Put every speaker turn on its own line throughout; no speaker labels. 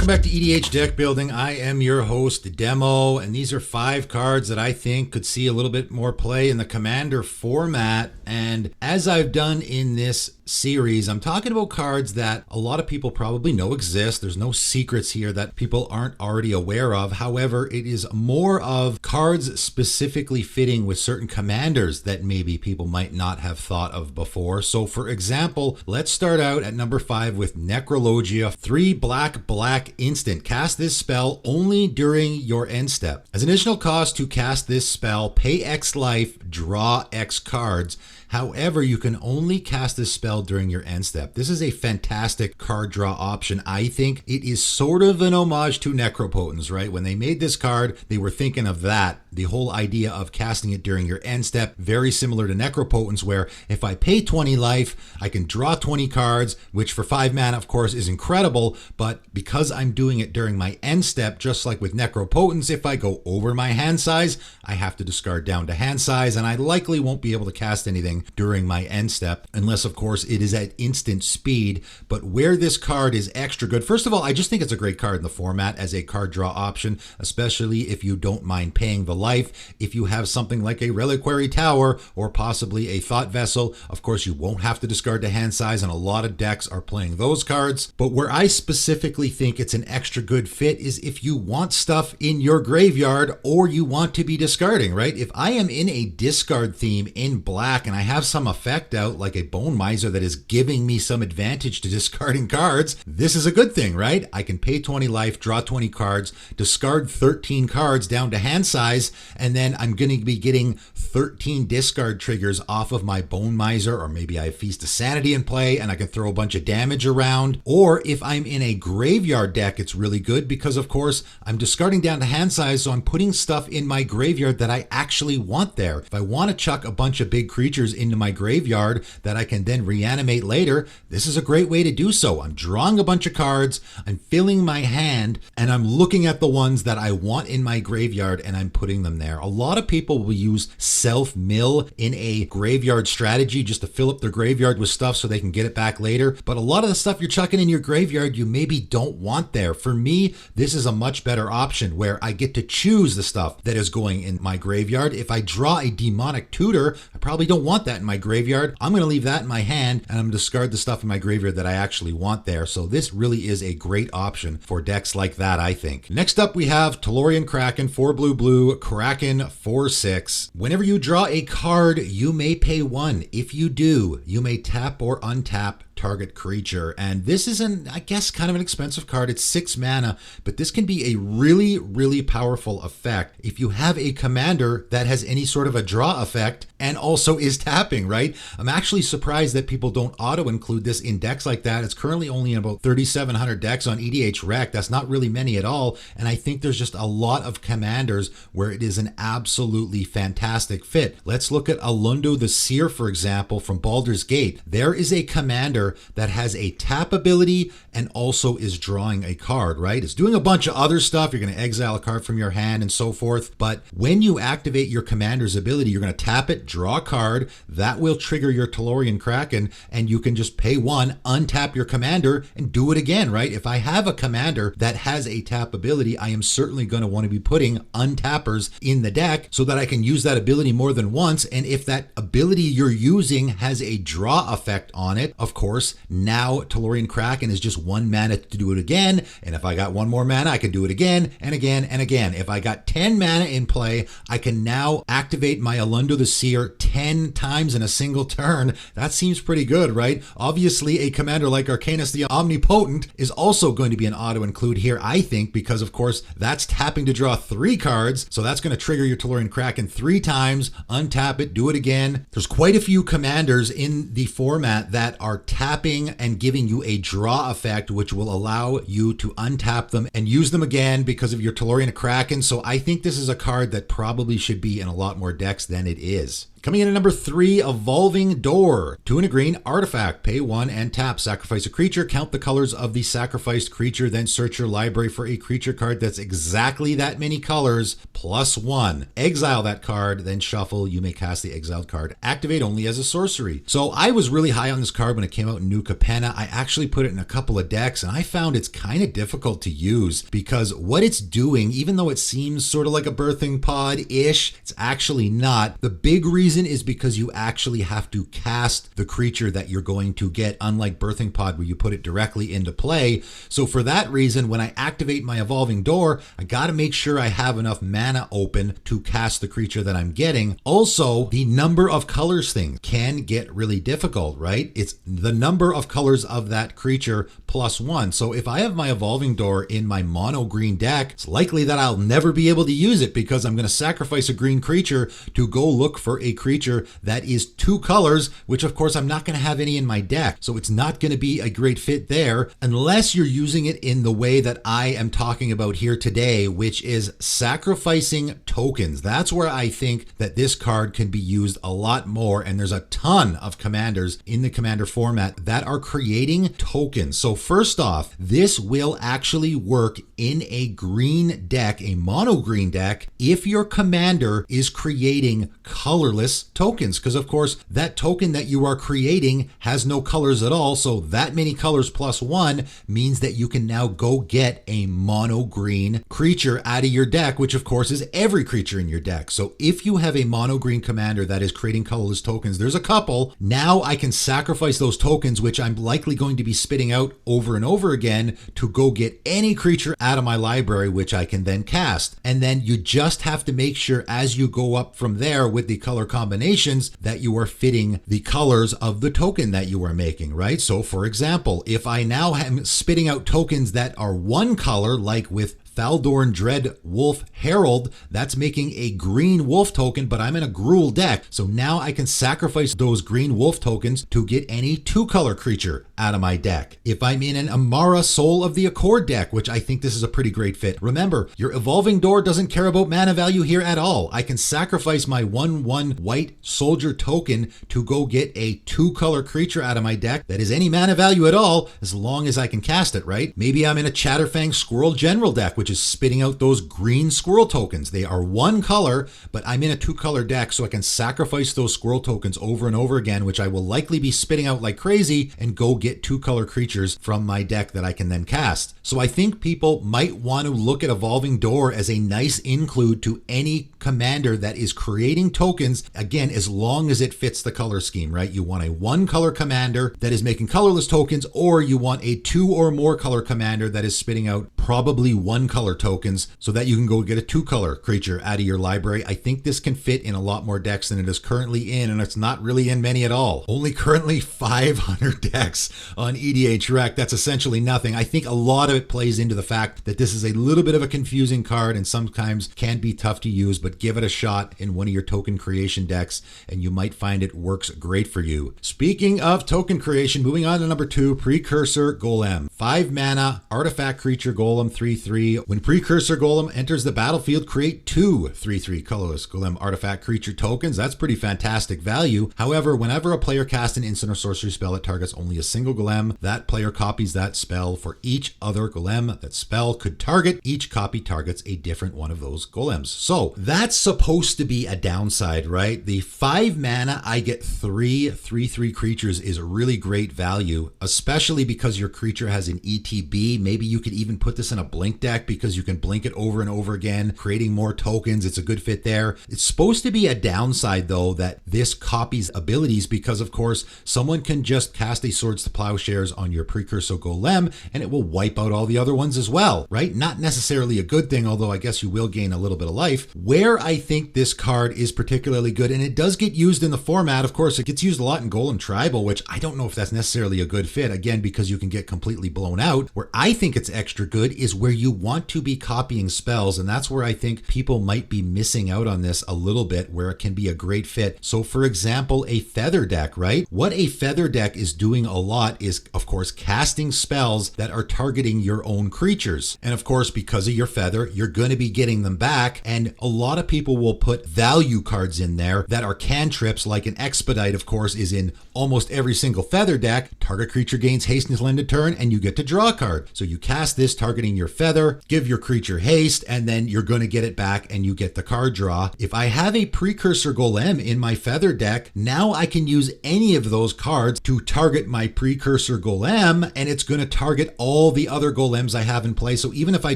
Welcome back to EDH Deck Building. I am your host, Demo, and these are 5 cards that I think could see a little bit more play in the Commander format. And as I've done in this series, I'm talking about cards that a lot of people probably know exist. There's no secrets here that people aren't already aware of. However, it is more of cards specifically fitting with certain commanders that maybe people might not have thought of before. So for example, let's start out at number 5 with Necrologia. 3 black instant. Cast this spell only during your end step. As additional cost to cast this spell, pay X life, draw X cards. However, you can only cast this spell during your end step. This is a fantastic card draw option. I think it is sort of an homage to Necropotence, right? When they made this card, they were thinking of that. The whole idea of casting it during your end step, very similar to Necropotence, where if I pay 20 life, I can draw 20 cards, which for 5 mana, of course, is incredible. But because I'm doing it during my end step, just like with Necropotence, if I go over my hand size, I have to discard down to hand size, and I likely won't be able to cast anything during my end step, unless of course it is at instant speed. But where this card is extra good, first of all, I just think it's a great card in the format as a card draw option, especially if you don't mind paying the life. If you have something like a Reliquary Tower or possibly a Thought Vessel, of course you won't have to discard to hand size, and a lot of decks are playing those cards. But where I specifically think it's an extra good fit is if you want stuff in your graveyard or you want to be discarding, right? If I am in a discard theme in black and I have some effect out like a Bone Miser that is giving me some advantage to discarding cards, this is a good thing, right? I can pay 20 life, draw 20 cards, discard 13 cards down to hand size, and then I'm going to be getting 13 discard triggers off of my Bone Miser, or maybe I have Feast of Sanity in play and I can throw a bunch of damage around. Or if I'm in a graveyard deck, it's really good because of course I'm discarding down to hand size, so I'm putting stuff in my graveyard that I actually want there. If I want to chuck a bunch of big creatures into my graveyard that I can then reanimate later, this is a great way to do so. I'm drawing a bunch of cards, I'm filling my hand, and I'm looking at the ones that I want in my graveyard and I'm putting them there. A lot of people will use self-mill in a graveyard strategy just to fill up their graveyard with stuff so they can get it back later. But a lot of the stuff you're chucking in your graveyard you maybe don't want there. For me, this is a much better option where I get to choose the stuff that is going in my graveyard. If I draw a Demonic Tutor, I probably don't want that in my graveyard. I'm going to leave that in my hand and I'm going to discard the stuff in my graveyard that I actually want there. So this really is a great option for decks like that, I think. Next up, we have Tellurian Kraken, 4 blue, Kraken 4/6. Whenever you draw a card, you may pay 1. If you do, you may tap or untap target creature. And this is I guess kind of an expensive card. It's 6 mana, but this can be a really, really powerful effect if you have a commander that has any sort of a draw effect and also is tapping, right? I'm actually surprised that people don't auto include this in decks like that. It's currently only in about 3,700 decks on EDH Rec. That's not really many at all. And I think there's just a lot of commanders where it is an absolutely fantastic fit. Let's look at Alundo the Seer, for example, from Baldur's Gate. There is a commander that has a tap ability and also is drawing a card, right? It's doing a bunch of other stuff. You're going to exile a card from your hand and so forth. But when you activate your commander's ability, you're going to tap it, draw a card. That will trigger your Tellurian Kraken, and you can just pay 1, untap your commander, and do it again, right? If I have a commander that has a tap ability, I am certainly going to want to be putting untappers in the deck so that I can use that ability more than once. And if that ability you're using has a draw effect on it, of course, now Tellurian Kraken is just 1 mana to do it again. And if I got 1 more mana, I can do it again and again and again. If I got 10 mana in play, I can now activate my Alundo the Seer 10 times in a single turn. That seems pretty good, right? Obviously, a commander like Arcanus the Omnipotent is also going to be an auto include here, I think, because of course that's tapping to draw 3 cards. So that's going to trigger your Tellurian Kraken 3 times, untap it, do it again. There's quite a few commanders in the format that are tapping and giving you a draw effect, which will allow you to untap them and use them again because of your Tellurian Kraken. So I think this is a card that probably should be in a lot more decks than it is. Coming in at number 3, Evolving Door. 2 and a green, artifact. Pay 1 and tap. Sacrifice a creature. Count the colors of the sacrificed creature. Then search your library for a creature card that's exactly that many colors, plus 1. Exile that card, then shuffle. You may cast the exiled card. Activate only as a sorcery. So I was really high on this card when it came out in New Capenna. I actually put it in a couple of decks, and I found it's kind of difficult to use because what it's doing, even though it seems sort of like a birthing pod-ish, it's actually not. The big reason is because you actually have to cast the creature that you're going to get, unlike birthing pod where you put it directly into play. So for that reason, when I activate my Evolving Door, I got to make sure I have enough mana open to cast the creature that I'm getting. Also, the number of colors thing can get really difficult, right? It's the number of colors of that creature plus 1. So if I have my Evolving Door in my mono green deck, it's likely that I'll never be able to use it because I'm going to sacrifice a green creature to go look for a creature that is 2 colors, which of course I'm not going to have any in my deck. So it's not going to be a great fit there unless you're using it in the way that I am talking about here today, which is sacrificing tokens. That's where I think that this card can be used a lot more. And there's a ton of commanders in the commander format that are creating tokens. So first off, this will actually work in a green deck, a mono green deck, if your commander is creating colorless tokens, because of course that token that you are creating has no colors at all. So that many colors plus 1 means that you can now go get a mono green creature out of your deck, which of course is every creature in your deck. So if you have a mono green commander that is creating colorless tokens, there's a couple. Now I can sacrifice those tokens, which I'm likely going to be spitting out over and over again, to go get any creature out of my library, which I can then cast. And then you just have to make sure as you go up from there with the color combinations that you are fitting the colors of the token that you are making, right? So for example, if I now am spitting out tokens that are 1 color, like with Thaldorn Dread Wolf Herald, that's making a green wolf token, but I'm in a Gruul deck. So now I can sacrifice those green wolf tokens to get any 2-color creature out of my deck. If I'm in an Amara Soul of the Accord deck, which I think this is a pretty great fit. Remember, your Evolving Door doesn't care about mana value here at all. I can sacrifice my 1/1 white soldier token to go get a 2-color creature out of my deck that is any mana value at all, as long as I can cast it, right? Maybe I'm in a Chatterfang Squirrel General deck, which is spitting out those green squirrel tokens. They are 1 color, but I'm in a 2-color deck, so I can sacrifice those squirrel tokens over and over again, which I will likely be spitting out like crazy, and go get 2-color creatures from my deck that I can then cast. So I think people might want to look at Evolving Door as a nice include to any commander that is creating tokens, again, as long as it fits the color scheme, right? You want a 1-color commander that is making colorless tokens, or you want a 2 or more color commander that is spitting out probably 1-color tokens so that you can go get a 2-color creature out of your library. I think this can fit in a lot more decks than it is currently in, and it's not really in many at all. Only currently 500 decks on EDH Rec. That's essentially nothing. I think a lot of it plays into the fact that this is a little bit of a confusing card and sometimes can be tough to use, but give it a shot in one of your token creation decks and you might find it works great for you. Speaking of token creation, moving on to number 2, Precursor Golem. 5 mana, artifact creature golem, 3/3. When Precursor Golem enters the battlefield, create 2 3/3 colorless golem artifact creature tokens. That's pretty fantastic value. However, whenever a player casts an instant or sorcery spell that targets only a single golem, that player copies that spell for each other golem that spell could target. Each copy targets a different one of those golems. So that's supposed to be a downside, right? The 5 mana, I get 3 3/3 creatures is a really great value, especially because your creature has an ETB. Maybe you could even put this in a blink deck because you can blink it over and over again, creating more tokens. It's a good fit there. It's supposed to be a downside though, that this copies abilities, because of course someone can just cast a Swords to Plowshares on your Precursor Golem and it will wipe out all the other ones as well, right? Not necessarily a good thing, although I guess you will gain a little bit of life. Where I think this card is particularly good, and it does get used in the format, of course, it gets used a lot in Golem Tribal, which I don't know if that's necessarily a good fit, again, because you can get completely blown out. Where I think it's extra good is where you want to be copying spells, and that's where I think people might be missing out on this a little bit, where it can be a great fit. So for example, a feather deck, right? What a feather deck is doing a lot is, of course, casting spells that are targeting your own creatures. And of course, because of your feather, you're going to be getting them back, and a lot of people will put value cards in there that are cantrips, like an Expedite, of course, is in almost every single feather deck. Target creature gains haste until end of turn, and you get to draw a card. So you cast this targeting your feather, give your creature haste, and then you're going to get it back and you get the card draw. If I have a Precursor Golem in my feather deck, now I can use any of those cards to target my Precursor Golem, and it's going to target all the other golems I have in play. So even if I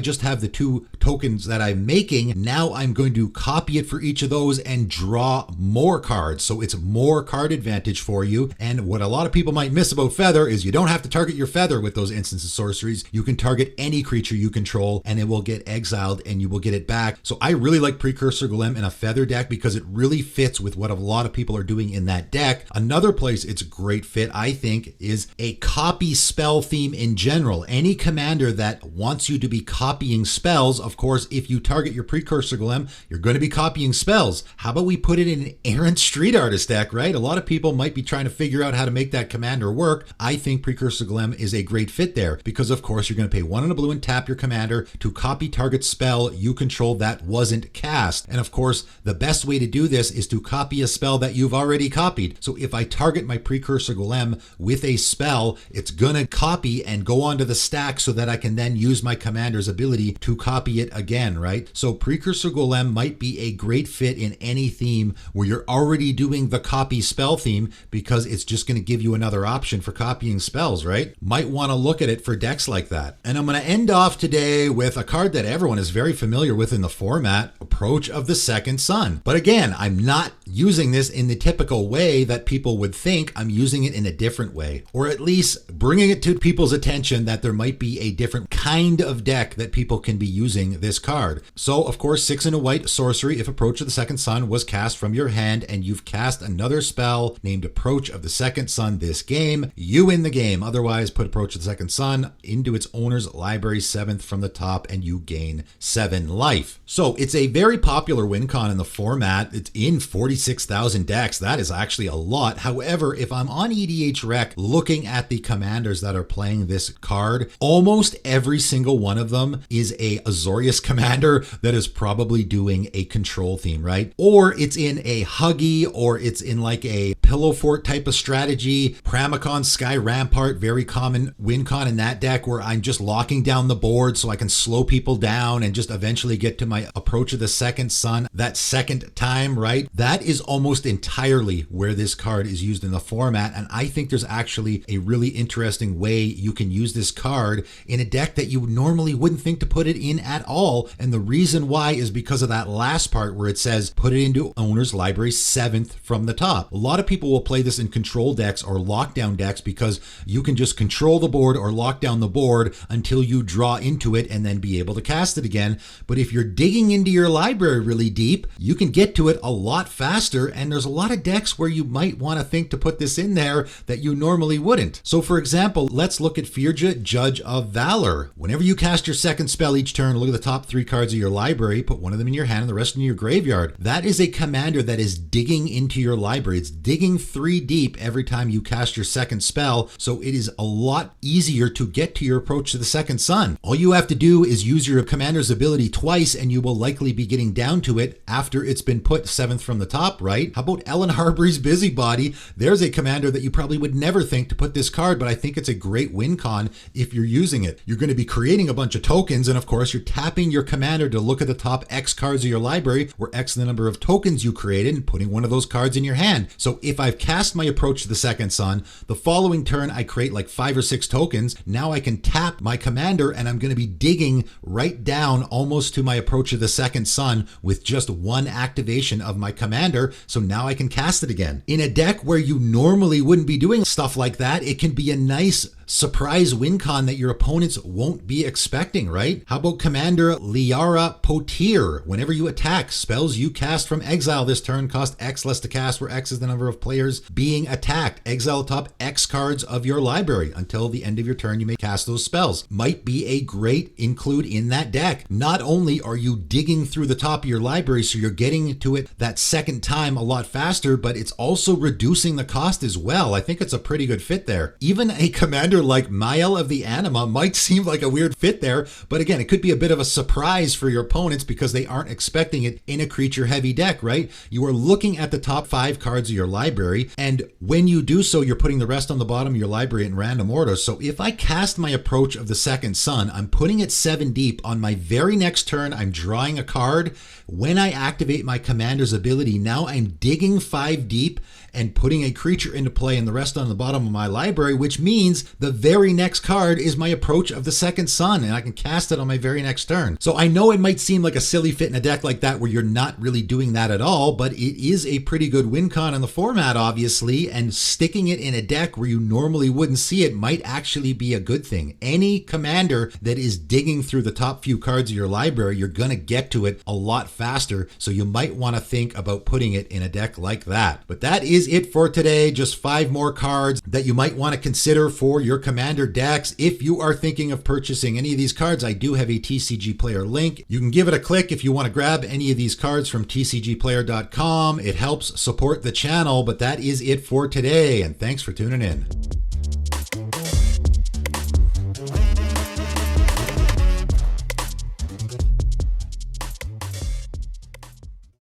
just have the 2 tokens that I'm making, now I'm going to copy it for each of those and draw more cards. So it's more card advantage for you. And what a lot of people might miss about feather is you don't have to target your feather with those instants and sorceries. You can target any creature you control and it will get exiled and you will get it back. So I really like Precursor Golem in a feather deck because it really fits with what a lot of people are doing in that deck. Another place it's a great fit, I think, is a copy spell theme in general. Any commander that wants you to be copying spells, of course, if you target your Precursor Golem, you're going to be copying spells. How about we put it in an Errant Street Artist deck, right? A lot of people might be trying to figure out how to make that commander work. I think Precursor Golem is a great fit there because, of course, you're going to pay 1 and a blue and tap your commander to copy target spell you control that wasn't cast. And of course, the best way to do this is to copy a spell that you've already copied. So if I target my Precursor Golem with a spell, it's going to copy and go onto the stack so that I can then use my commander's ability to copy it again, right? So Precursor Golem might be a great fit in any theme where you're already doing the copy spell theme because it's just going to give you another option for copying spells, right? Might want to look at it for decks like that. And I'm going to end off today with a card that everyone is very familiar with in the format, Approach of the Second Sun. But again, I'm not using this in the typical way that people would think. I'm using it in a different way, or at least bringing it to people's attention that there might be a different kind of deck that people can be using this card. So of course, 6 and a white sorcery. If Approach of the Second Sun was cast from your hand and you've cast another spell named Approach of the Second Sun this game, you win the game. Otherwise, put Approach of the Second Sun into its owner's library 7th from the top and you gain 7 life. So it's a very popular win con in the format. It's in 46,000 decks. That is actually a lot. However, if I'm on EDH Rec looking at the commanders that are playing this card, almost every single one of them is a Azorius commander that is probably doing a control theme, right? Or it's in a Huggy, or it's in like a Pillow Fort type of strategy. Pramicon Sky Rampart, very common win con in that deck, where I'm just locking down the board so I can slow people down and just eventually get to my Approach of the Second Sun that second time, right? That is almost entirely where this card is used in the format, and I think there's actually a really interesting way you can use this card in a deck that you normally wouldn't think to put it in at all. And the reason why is because of that last part where it says put it into owner's library 7th from the top. A lot of people will play this in control decks or lockdown decks because you can just control the board or lock down the board until you draw into it and then be able to cast it again. But if you're digging into your library really deep, you can get to it a lot faster, and there's a lot of decks where you might want to think to put this in there that you normally wouldn't. So for example, let's look at Firja, Judge of Valor. Whenever you cast your second spell each turn, look at the top 3 cards of your library, put one of them in your hand and the rest in your graveyard. That is a commander that is digging into your library. It's digging 3 deep every time you cast your second spell, so it is a lot easier to get to your Approach to the Second Sun. All you have to do is use your commander's ability twice and you will likely be getting down to it after it's been put 7th from the top, right? How about Ellen Harbury's Busybody? There's a commander that you probably would never think to put this card, but I think it's a great win con if you're using it. You're going to be creating a bunch of tokens, and of course you're tapping your commander to look at the top X cards of your library, where X is the number of tokens you created, and putting one of those cards in your hand. So if I've cast my Approach to the Second Sun, the following turn I create like 5 or 6 tokens. Now I can tap my commander and I'm going to be digging right down almost to my Approach to the Second Sun with just 1 activation of my commander. So now I can cast it again. In a deck where you normally wouldn't be doing stuff like that, it can be a nice surprise win con that your opponents won't be expecting, right? How about Commander Liara Potir? Whenever you attack, spells you cast from exile this turn cost X less to cast, where X is the number of players being attacked. Exile top X cards of your library. Until the end of your turn, you may cast those spells. Might be a great include in that deck. Not only are you digging through the top of your library, so you're getting to it that second time a lot faster, but it's also reducing the cost as well. I think it's a pretty good fit there. Even a commander like Mael of the Anima might seem like a weird fit there, but again, it could be a bit of a surprise for your opponents because they aren't expecting it in a creature heavy deck, right? You are looking at the top 5 cards of your library, and when you do so, you're putting the rest on the bottom of your library in random order. So if I cast my Approach of the Second Sun, I'm putting it 7 deep. On my very next turn, I'm drawing a card. When I activate my commander's ability, now I'm digging 5 deep and putting a creature into play and the rest on the bottom of my library, which means the very next card is my Approach of the Second Sun, and I can cast it on my very next turn. So I know it might seem like a silly fit in a deck like that where you're not really doing that at all, but it is a pretty good win con in the format, obviously, and sticking it in a deck where you normally wouldn't see it might actually be a good thing. Any commander that is digging through the top few cards of your library, you're going to get to it a lot faster, so you might want to think about putting it in a deck like that. But that is it for today. Just 5 more cards that you might want to consider for your commander decks. If you are thinking of purchasing any of these cards, I do have a TCG Player link. You can give it a click if you want to grab any of these cards from tcgplayer.com. It helps support the channel, but that is it for today, and thanks for tuning in.